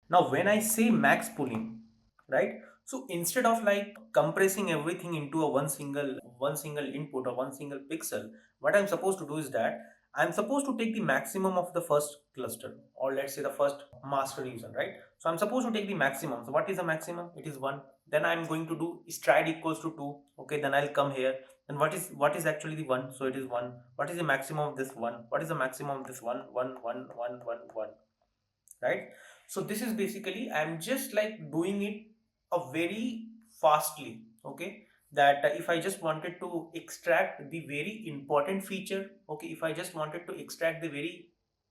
Now, when I say max pooling, right? So instead of like compressing everything into a one single input or one single pixel, what I'm supposed to do is that I'm supposed to take the maximum of the first cluster, or let's say the first master region, right? So I'm supposed to take the maximum. So what is the maximum? It is 1. Then I'm going to do stride equals to 2. Okay, then I'll come here. And what is actually the 1? So it is 1. What is the maximum of this 1? What is the maximum of this 1? 1, 1, 1, 1, 1, right? So this is basically, I'm just like doing it a very fastly. Okay, that if I just wanted to extract the very important feature, okay, if I just wanted to extract the very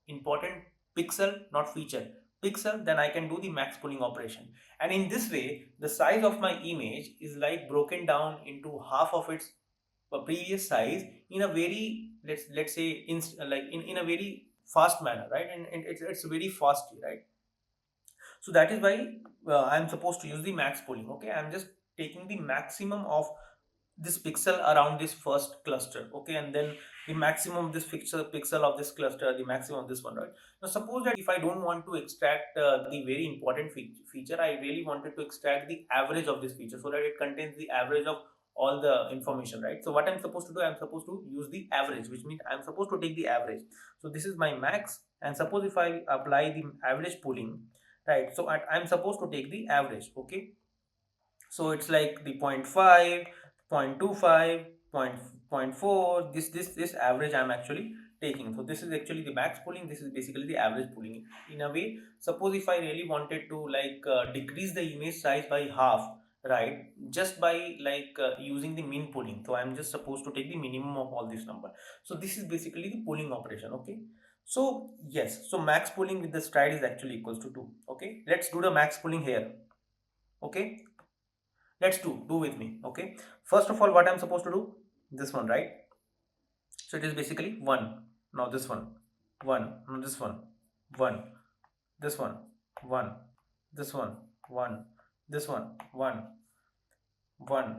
important pixel, not feature, pixel, then I can do the max pooling operation. And in this way, the size of my image is like broken down into half of its previous size in a very, let's say in a very fast manner, right? And it's very fast, right? So that is why I'm supposed to use the max pooling. Okay, I'm just taking the maximum of this pixel around this first cluster. Okay, and then the maximum of this pixel of this cluster, the maximum of this one, right? Now suppose that if I don't want to extract the very important feature, I really wanted to extract the average of this feature so that it contains the average of all the information, right? So what I'm supposed to do, I'm supposed to use the average, which means I'm supposed to take the average. So this is my max, and suppose if I apply the average pooling, right? So I'm supposed to take the average. Okay, so it's like the point 0.5, 0.25, point 4, this average I'm actually taking. So this is actually the max pooling, this is basically the average pooling. In a way, suppose if I really wanted to like decrease the image size by half, right, just by like using the min pooling, so I'm just supposed to take the minimum of all this number. So this is basically the pooling operation. Okay, so yes, so max pooling with the stride is actually equals to 2. Okay, let's do the max pooling here. Okay, let's do with me. Okay, first of all, what I'm supposed to do, this one, right? So it is basically 1. Now this one, 1. Now this one, 1. This one, 1. This one, 1. This one, 1, 1,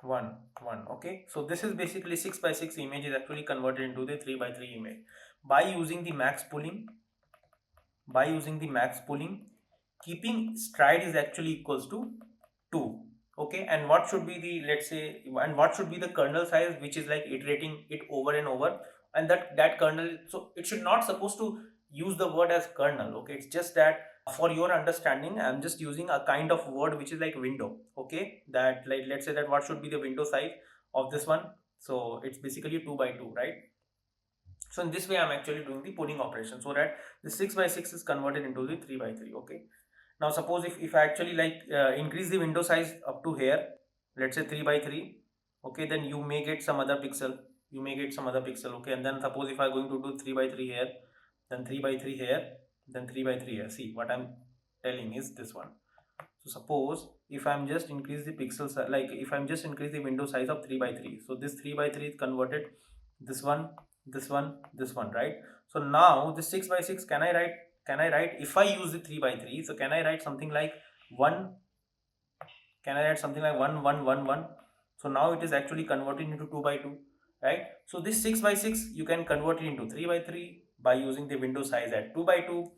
1, 1. Okay, so this is basically 6 by 6 image is actually converted into the 3 by 3 image by using the max pooling. By using the max pooling, keeping stride is actually equals to 2. Okay, and what should be the, let's say, and what should be the kernel size, which is like iterating it over and over. And that kernel, so it should not supposed to use the word as kernel. Okay, it's just that for your understanding, I'm just using a kind of word which is like window. Okay, that like, let's say that what should be the window size of this one. So it's basically 2 by 2, right? So in this way, I'm actually doing the pooling operation so that the 6 by 6 is converted into the 3 by 3. Okay, now suppose if I actually like increase the window size up to here, let's say 3 by 3. Okay, then you may get some other pixel, you may get some other pixel. Okay, and then suppose if I'm going to do 3 by 3 here, then 3 by 3 here, then 3 by 3 here. See, what I'm telling is this one. So suppose if I'm just increase the pixels, like if I'm just increase the window size of 3 by 3, so this 3 by 3 is converted this one, this one, this one, right? So now this 6 by 6, can I write if I use the 3 by 3, so can I write something like 1, can I write something like 1, 1, 1, 1? So now it is actually converted into 2 by 2, right? So this 6 by 6 you can convert it into 3 by 3 by using the window size at 2 by 2.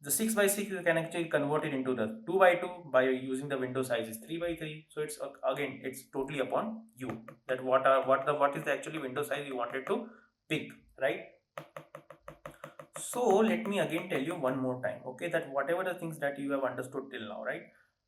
The 6 by 6 you can actually convert it into the 2 by 2 by using the window size is 3 by 3. So it's again, it's totally upon you that what is the actually window size you wanted to pick, right? So let me again tell you one more time, okay, that whatever the things that you have understood till now, right?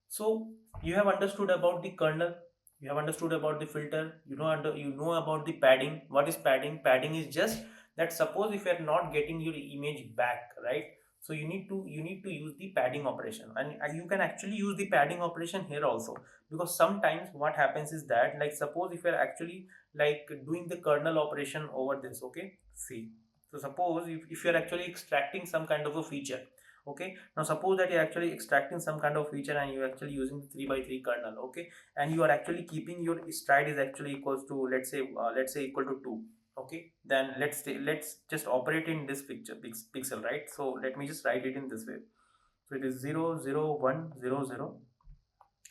So you have understood about the kernel, you have understood about the filter, you know about the padding. What is padding? Padding is just that suppose if you are not getting your image back, right? So you need to use the padding operation, and you can actually use the padding operation here also, because sometimes what happens is that, like suppose if you are actually like doing the kernel operation over this. Okay, see, so suppose if you're actually extracting some kind of a feature. Okay, now suppose that you're actually extracting some kind of feature and you're actually using the 3 by 3 kernel. Okay, and you are actually keeping your stride is actually equals to, let's say equal to 2. Okay, then let's just operate in this pixel, right? So let me just write it in this way. So it is 0 0 1 0 0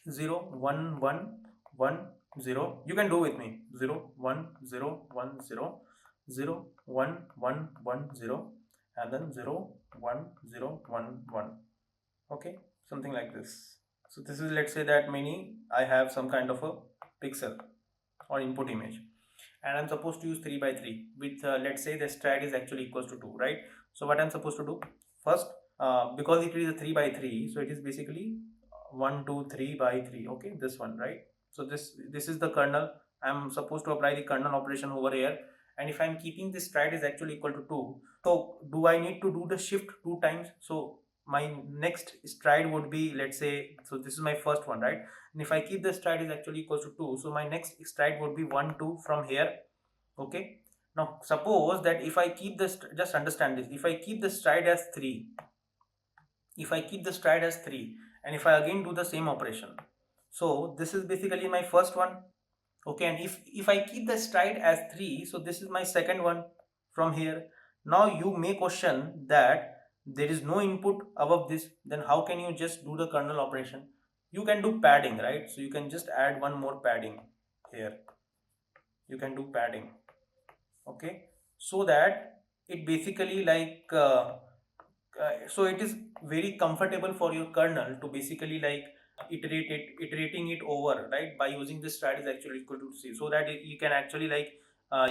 0 1 1 1 0. You can do with me. 0 1 0 1 0 0 1 1 1 0, and then 0 1 0 1 1. Okay, something like this. So this is, let's say that many, I have some kind of a pixel or input image, and I'm supposed to use 3 by 3 with let's say the stride is actually equals to 2, right? So what I'm supposed to do first, because it is a 3 by 3, so it is basically 1 2 3 by 3. Okay, this one, right? So this is the kernel. I'm supposed to apply the kernel operation over here, and if I'm keeping this stride is actually equal to 2, so do I need to do the shift 2 times? So my next stride would be, let's say, so this is my first one, right? And if I keep the stride is actually equals to 2, so my next stride would be 1 2 from here. Okay, now suppose that if I keep this, just understand this, if I keep the stride as 3, if I keep the stride as 3, and if I again do the same operation, so this is basically my first one. Okay, and if I keep the stride as 3, so this is my second one from here. Now you may question that there is no input above this, then how can you just do the kernel operation? You can do padding, right? So you can just add one more padding here. You can do padding. Okay, so that it basically so it is very comfortable for your kernel to basically iterating it over, right? By using this strat is actually equal to C, so that you can actually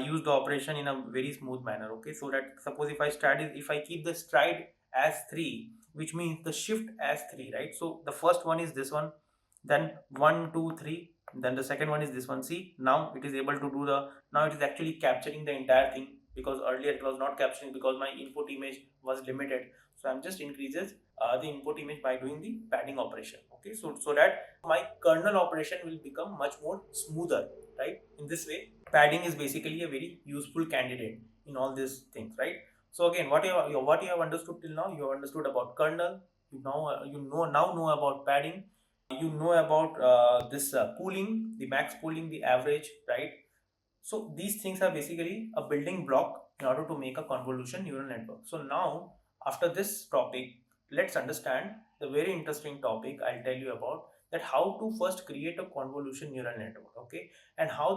use the operation in a very smooth manner. Okay, so that suppose if I keep the stride as 3, which means the shift as 3, right? So the first one is this one, then 1 2 3, then the second one is this one. See, now it is able to do the, now it is actually capturing the entire thing, because earlier it was not capturing because my input image was limited. So I'm just increases the input image by doing the padding operation. Okay, so that my kernel operation will become much more smoother, right? In this way, padding is basically a very useful candidate in all these things, right? So again, what you have understood till now, you have understood about kernel. You now know about padding. You know about this pooling, the max pooling, the average, right? So these things are basically a building block in order to make a convolution neural network. So now, after this topic, let's understand the very interesting topic I'll tell you about, that how to first create a convolution neural network. Okay, and how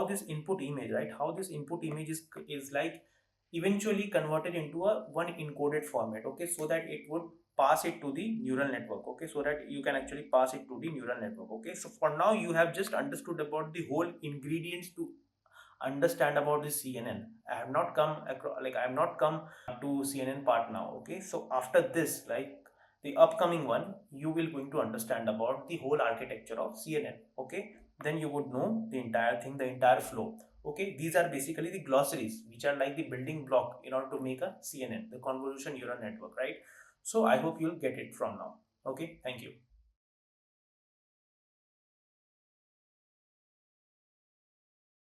this input image, right? How this input image is eventually converted into a one encoded format. Okay, so that it would pass it to the neural network. Okay, so that you can actually pass it to the neural network. Okay, so for now you have just understood about the whole ingredients to understand about the CNN. I have not come across, I have not come to CNN part now. Okay, so after this, the upcoming one, you will going to understand about the whole architecture of CNN. Okay, then you would know the entire thing, the entire flow. Okay, these are basically the glossaries which are like the building block in order to make a CNN, the convolution neural network, right? So I hope you'll get it from now. Okay, thank you.